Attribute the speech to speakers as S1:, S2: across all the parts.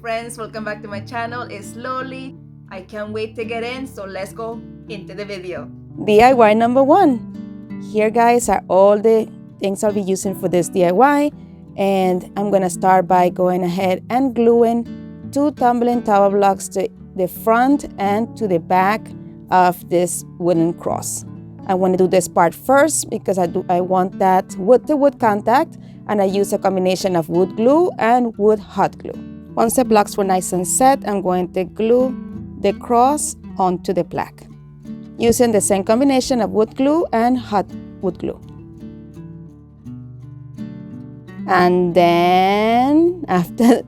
S1: friends, welcome back to my channel. It's Loli. I can't wait to get in, so let's go into the video. DIY number 1. Here guys are all the things I'll be using for this DIY, and I'm gonna start by going ahead and gluing 2 tumbling tower blocks to the front and to the back of this wooden cross. I want to do this part first because I want that wood-to-wood contact, and I use a combination of wood glue and wood hot glue. Once the blocks were nice and set, I'm going to glue the cross onto the plaque using the same combination of wood glue and hot wood glue. And then after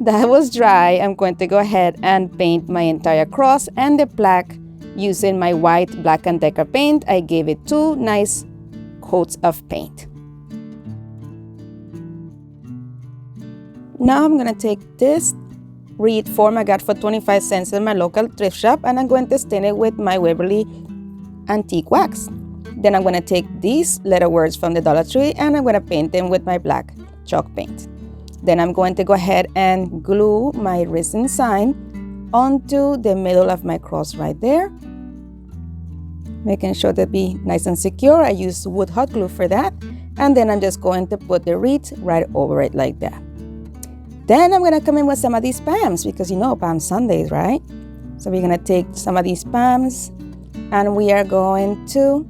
S1: that was dry, I'm going to go ahead and paint my entire cross and the plaque using my white Black & Decker paint. I gave it 2 nice coats of paint. Now I'm going to take this reed form I got for 25 cents in my local thrift shop, and I'm going to stain it with my Waverly antique wax. Then I'm going to take these letter words from the Dollar Tree and I'm going to paint them with my black chalk paint. Then I'm going to go ahead and glue my risen sign onto the middle of my cross right there, making sure that be nice and secure. I use wood hot glue for that, and then I'm just going to put the reed right over it like that. Then I'm going to come in with some of these Pams because you know Palm Sundays, right? So we're going to take some of these Pams and we are going to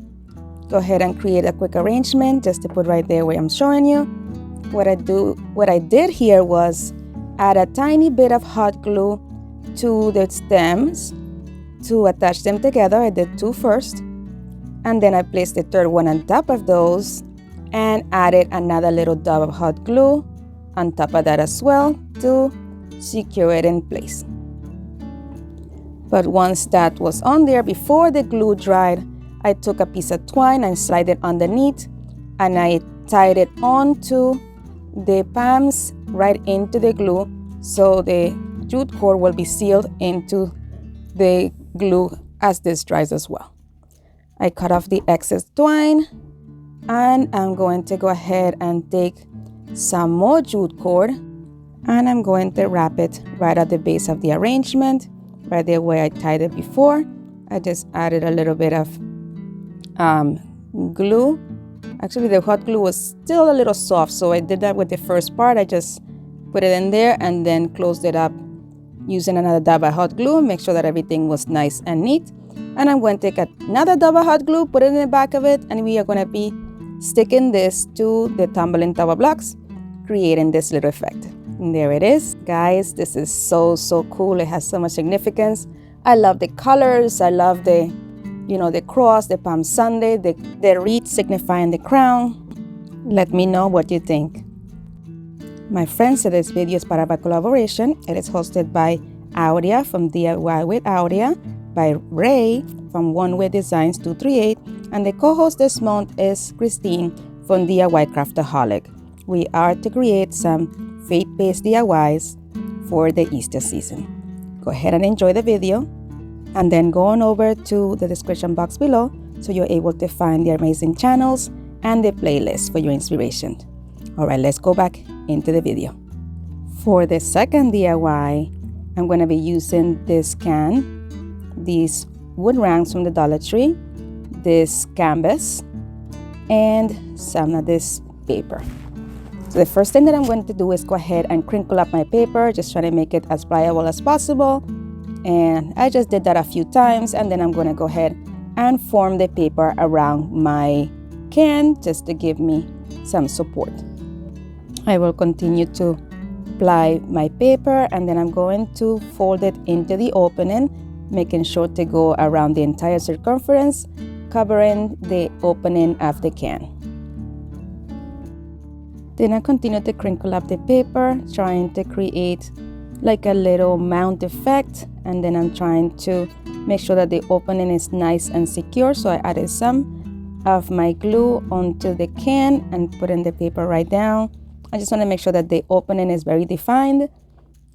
S1: go ahead and create a quick arrangement just to put right there where I'm showing you. What I did here was add a tiny bit of hot glue to the stems to attach them together. I did 2 first, and then I placed the 3rd one on top of those and added another little dab of hot glue on top of that as well to secure it in place. But once that was on there, before the glue dried, I took a piece of twine and slid it underneath, and I tied it onto the Pams right into the glue, so the jute cord will be sealed into the glue as this dries as well. I cut off the excess twine, and I'm going to go ahead and take some more jute cord, and I'm going to wrap it right at the base of the arrangement, right there where I tied it before. I just added a little bit of glue. Actually, the hot glue was still a little soft, so I did that with the first part. I just put it in there and then closed it up using another dab of hot glue, make sure that everything was nice and neat. And I'm going to take another dab of hot glue, put it in the back of it, and we are going to be sticking this to the tumbling tower blocks, creating this little effect. And there it is. Guys, this is so cool. It has so much significance. I love the colors. I love the cross, the Palm Sunday, the reed signifying the crown. Let me know what you think. My friends, so this video is part of a collaboration. It is hosted by Aurea from DIY with Aurea, by Ray from Oneway Designs 238, and the co-host this month is Christine from DIY Craftaholic. We are to create some faith-based DIYs for the Easter season. Go ahead and enjoy the video, and then go on over to the description box below so you're able to find the amazing channels and the playlist for your inspiration. All right, let's go back into the video. For the second DIY, I'm going to be using this can, these wood rangs from the Dollar Tree, this canvas, and some of this paper. So the first thing that I'm going to do is go ahead and crinkle up my paper, just trying to make it as pliable as possible. And I just did that a few times, and then I'm going to go ahead and form the paper around my can just to give me some support. I will continue to apply my paper, and then I'm going to fold it into the opening, making sure to go around the entire circumference, covering the opening of the can. Then I continue to crinkle up the paper, trying to create like a little mount effect, and then I'm trying to make sure that the opening is nice and secure. So I added some of my glue onto the can and putting the paper right down. I just want to make sure that the opening is very defined,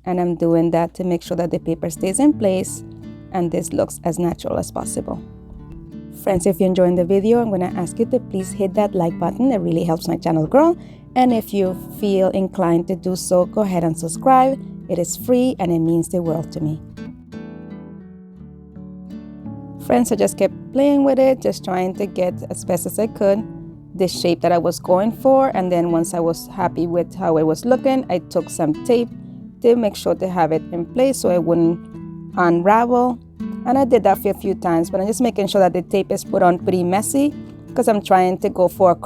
S1: and I'm doing that to make sure that the paper stays in place and this looks as natural as possible. Friends, if you're enjoying the video, I'm going to ask you to please hit that like button. It really helps my channel grow. And if you feel inclined to do so, go ahead and subscribe. It is free and it means the world to me. Friends, I just kept playing with it, just trying to get as best as I could the shape that I was going for. And then once I was happy with how it was looking, I took some tape to make sure to have it in place so it wouldn't unravel. And I did that for a few times, but I'm just making sure that the tape is put on pretty messy because I'm trying to go for a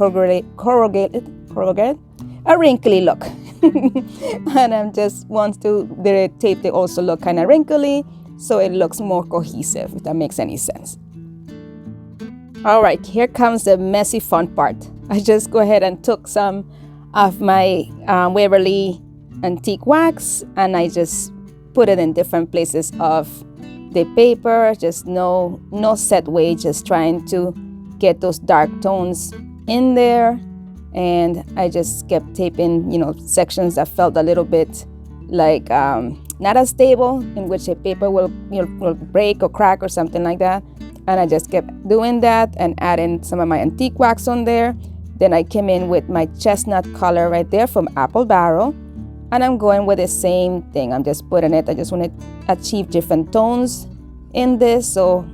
S1: wrinkly look. And I'm just want the tape to also look kind of wrinkly so it looks more cohesive, if that makes any sense. All right, here comes the messy fun part. I just go ahead and took some of my Waverly antique wax and I just put it in different places of the paper, just no set way, just trying to get those dark tones in there. And I just kept taping, sections that felt a little bit like not as stable, in which the paper will break or crack or something like that. And I just kept doing that and adding some of my antique wax on there. Then I came in with my chestnut color right there from Apple Barrel. And I'm going with the same thing. I'm just putting it. I just want to achieve different tones in this. So,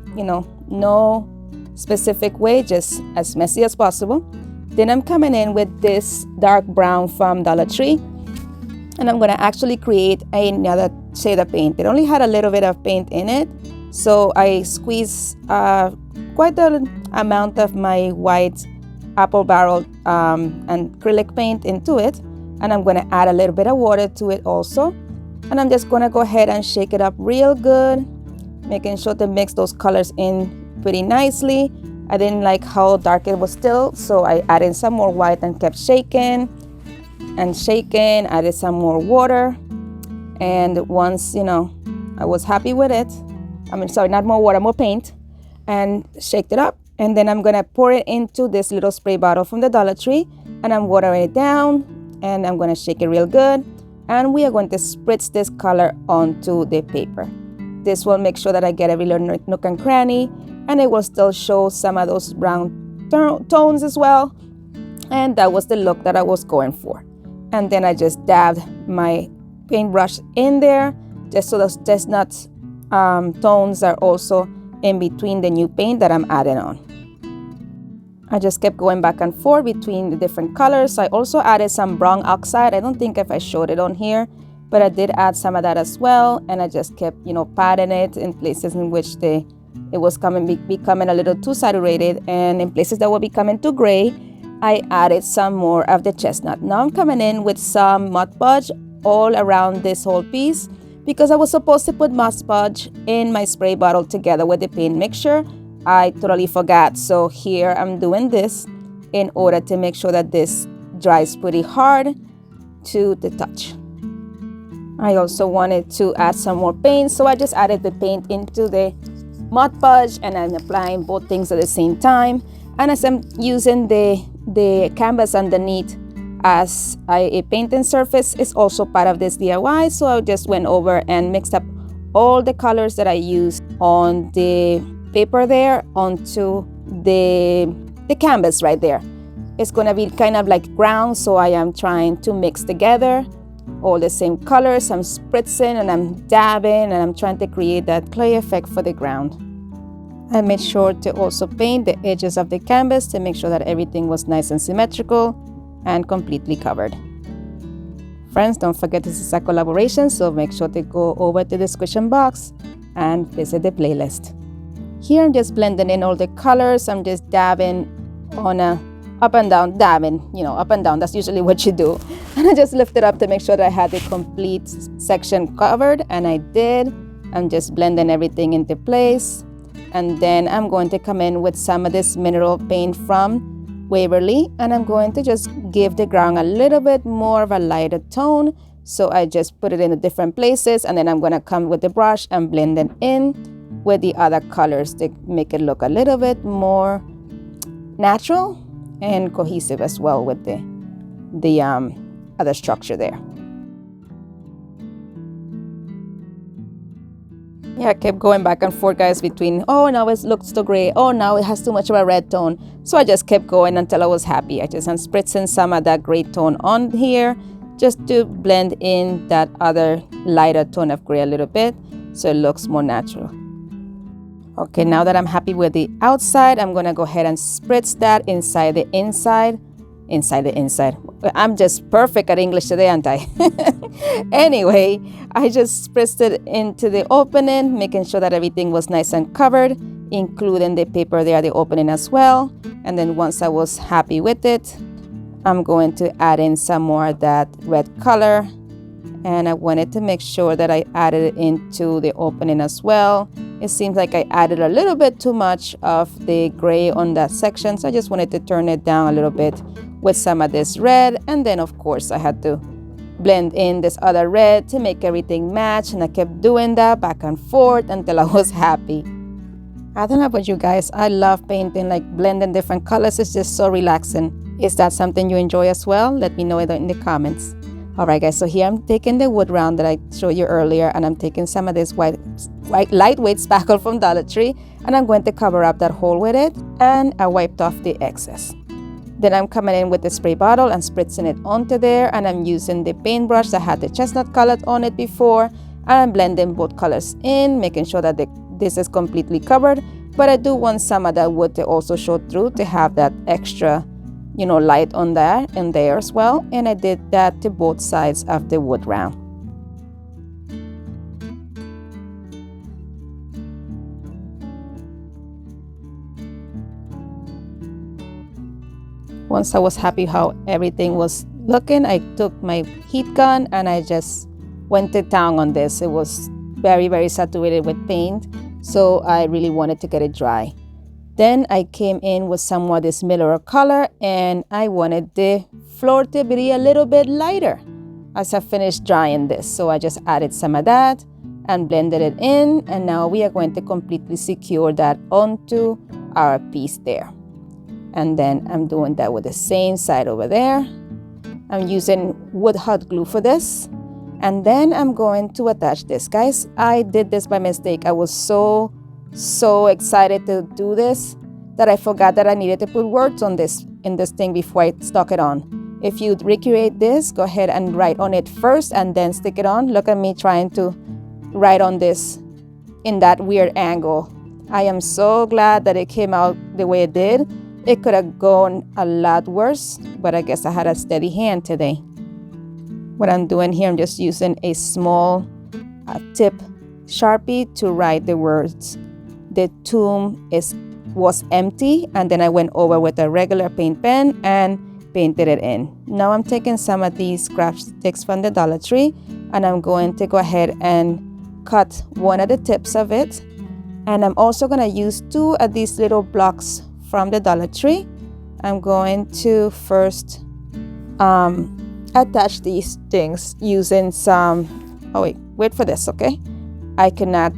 S1: no specific way, just as messy as possible. Then I'm coming in with this dark brown from Dollar Tree. And I'm going to actually create another shade of paint. It only had a little bit of paint in it. So I squeezed quite the amount of my white Apple Barrel and acrylic paint into it. And I'm going to add a little bit of water to it also. And I'm just going to go ahead and shake it up real good, making sure to mix those colors in pretty nicely. I didn't like how dark it was still, so I added some more white and kept shaking and shaking, added some more water. And once, I was happy with it, not more water, more paint, and shaked it up. And then I'm going to pour it into this little spray bottle from the Dollar Tree, and I'm watering it down, and I'm going to shake it real good. And we are going to spritz this color onto the paper. This will make sure that I get every little nook and cranny, and it will still show some of those brown tones as well. And that was the look that I was going for. And then I just dabbed my paintbrush in there, just so those chestnut tones are also in between the new paint that I'm adding on. I just kept going back and forth between the different colors. I also added some brown oxide. I don't think if I showed it on here, but I did add some of that as well. And I just kept, patting it in places in which it was becoming a little too saturated, and in places that were becoming too gray, I added some more of the chestnut. Now I'm coming in with some Mod Podge all around this whole piece because I was supposed to put Mod Podge in my spray bottle together with the paint mixture. I totally forgot. So here I'm doing this in order to make sure that this dries pretty hard to the touch. I also wanted to add some more paint, so I just added the paint into the Mod Podge, and I'm applying both things at the same time. And as I'm using the canvas underneath as a painting surface, is also part of this DIY. So I just went over and mixed up all the colors that I used on the paper there onto the canvas right there. It's going to be kind of like ground, so I am trying to mix together all the same colors. I'm spritzing and I'm dabbing, and I'm trying to create that clay effect for the ground. I made sure to also paint the edges of the canvas to make sure that everything was nice and symmetrical and completely covered. Friends, don't forget this is a collaboration, so make sure to go over to the description box and visit the playlist. Here I'm just blending in all the colors. I'm just dabbing on a up and down, dabbing, up and down. That's usually what you do. And I just lifted up to make sure that I had the complete section covered, and I did. I'm just blending everything into place. And then I'm going to come in with some of this mineral paint from Waverly, and I'm going to just give the ground a little bit more of a lighter tone. So I just put it in the different places, and then I'm going to come with the brush and blend it in with the other colors to make it look a little bit more natural and cohesive as well with the other structure there. Yeah, I kept going back and forth, guys, between, oh, now it looks too gray, oh, now it has too much of a red tone. So I just kept going until I was happy. I'm spritzing some of that gray tone on here just to blend in that other lighter tone of gray a little bit so it looks more natural. Okay, now that I'm happy with the outside, I'm gonna go ahead and spritz that inside the inside. I'm just perfect at English today, aren't I? Anyway, I just spritzed it into the opening, making sure that everything was nice and covered, including the paper there, the opening as well. And then once I was happy with it, I'm going to add in some more of that red color. And I wanted to make sure that I added it into the opening as well. It seems like I added a little bit too much of the gray on that section, so I just wanted to turn it down a little bit with some of this red. And then of course I had to blend in this other red to make everything match, and I kept doing that back and forth until I was happy. I don't know about you guys, I love painting, like blending different colors. It's just so relaxing. Is that something you enjoy as well? Let me know it in the comments. Alright guys, so here I'm taking the wood round that I showed you earlier, and I'm taking some of this white lightweight spackle from Dollar Tree, and I'm going to cover up that hole with it, and I wiped off the excess. Then I'm coming in with the spray bottle and spritzing it onto there, and I'm using the paintbrush that had the chestnut color on it before, and I'm blending both colors in, making sure that this is completely covered, but I do want some of that wood to also show through to have that extra, you know, light on there and there as well. And I did that to both sides of the wood round. Once I was happy how everything was looking, I took my heat gun and I just went to town on this. It was very, very saturated with paint, so I really wanted to get it dry. Then I came in with some of this Miller color, and I wanted the floor to be a little bit lighter as I finished drying this. So I just added some of that and blended it in, and now we are going to completely secure that onto our piece there. And then I'm doing that with the same side over there. I'm using wood hot glue for this. And then I'm going to attach this. Guys, I did this by mistake. I was so excited to do this that I forgot that I needed to put words on this in this thing before I stuck it on. If you recreate this, go ahead and write on it first and then stick it on. Look at me trying to write on this in that weird angle. I am so glad that it came out the way it did. It could have gone a lot worse, but I guess I had a steady hand today. What I'm doing here, I'm just using a small tip Sharpie to write the words. The tomb was empty, and then I went over with a regular paint pen and painted it in. Now I'm taking some of these craft sticks from the Dollar Tree, and I'm going to go ahead and cut one of the tips of it. And I'm also going to use 2 of these little blocks from the Dollar Tree. I'm going to first attach these things using some, wait for this, okay? I cannot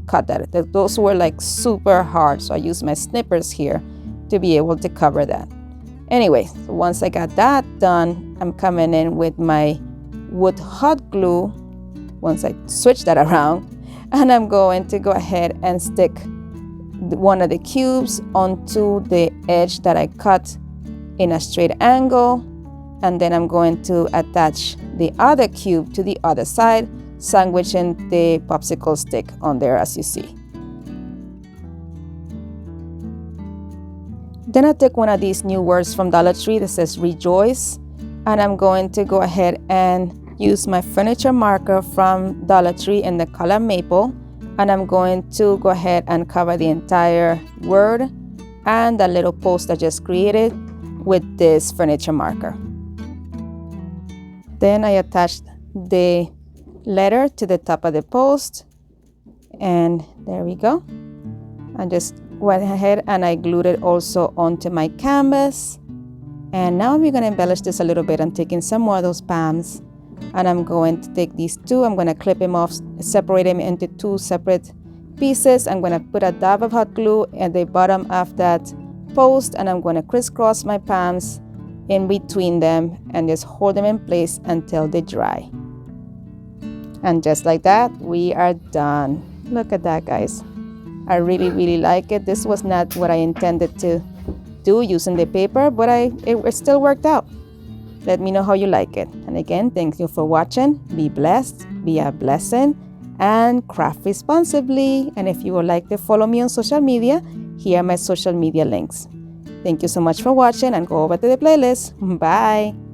S1: cut that. Those were like super hard, so I used my snippers here to be able to cover that. Anyway, so once I got that done, I'm coming in with my wood hot glue once I switch that around, and I'm going to go ahead and stick one of the cubes onto the edge that I cut in a straight angle, and then I'm going to attach the other cube to the other side, sandwiching the popsicle stick on there as you see. Then I took one of these new words from Dollar Tree that says rejoice, and I'm going to go ahead and use my furniture marker from Dollar Tree in the color maple, and I'm going to go ahead and cover the entire word and the little post I just created with this furniture marker. Then I attached the letter to the top of the post, and there we go. I just went ahead and I glued it also onto my canvas. And now we're going to embellish this a little bit. I'm taking some more of those palms, and I'm going to take these 2. I'm going to clip them off, separate them into 2 separate pieces. I'm going to put a dab of hot glue at the bottom of that post, and I'm going to crisscross my palms in between them and just hold them in place until they dry. And just like that, we are done. Look at that, guys. I really like it. This was not what I intended to do using the paper, but it still worked out. Let me know how you like it. And again, thank you for watching. Be blessed, be a blessing, and craft responsibly. And if you would like to follow me on social media, here are my social media links. Thank you so much for watching, and go over to the playlist. Bye.